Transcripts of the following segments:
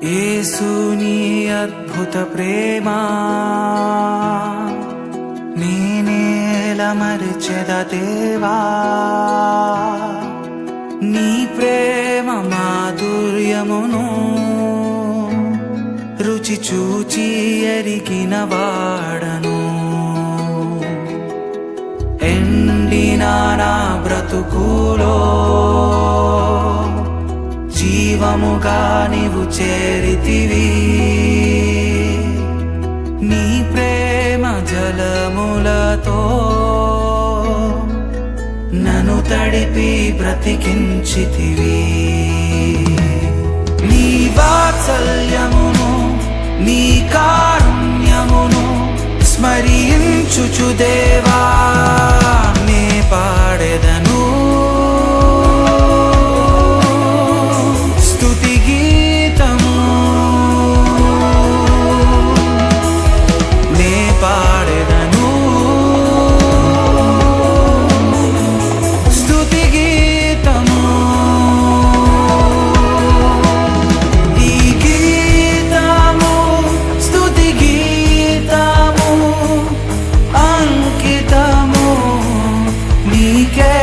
యేసుని అద్భుత ప్రేమ నేనేల మరిచెద దేవా, నీ ప్రేమ మాధుర్యమును రుచి చూచి ఎరిగిన వాడను. ఎండిన నా బ్రతుకులో జీవముగా నీవు చేరితివి, నీ ప్రేమ జలములతో నన్ను తడిపి బ్రతికించితివి. నీ వాత్సల్యమును నీ కారుణ్యమును స్మరించుచు దేవా, నే పాడెదను స్తుతి గీతము, నే పాడెదను స్తుతి గీతము. ఈ గీతము స్తుతి గీతము అంకితము నీకే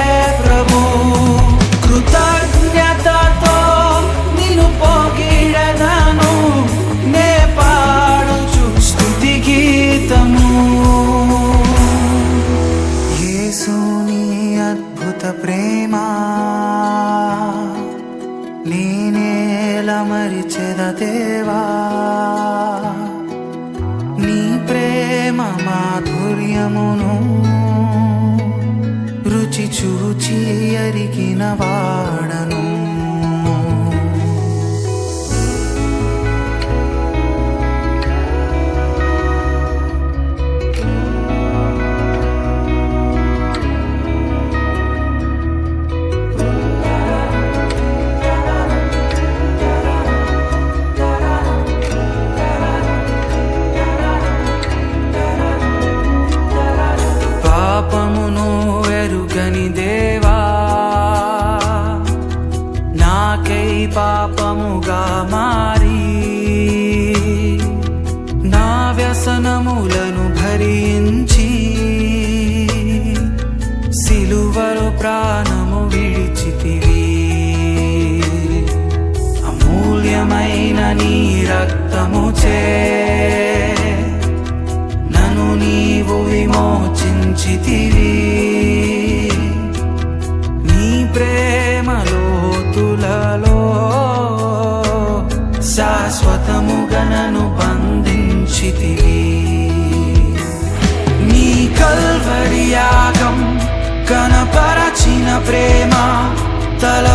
ప్రభు. కృతజ్ఞతతో నిన్ను పొగిడెదను, నే పాడుచు స్తుతి గీతము. యేసుని అద్భుత ప్రేమ నేనేల మరిచెద దేవా, నీ ప్రేమ మాధుర్యమును రుచి చూచి ఎరిగిన వాడను. పాపమును ఎరుగని దేవా, నాకై పాపముగా మారి నా వ్యసనములను భరించి సిలువలో ప్రాణము విడిచితివి. అమూల్యమైన నీ రక్తముచే నన్ను నీవు విమోచించితివి. నీ ప్రేమ లోతులలో శాశ్వతముగా నన్ను బంధించితివి. నీ కల్వరి యాగం కనపరచిన ప్రేమ తల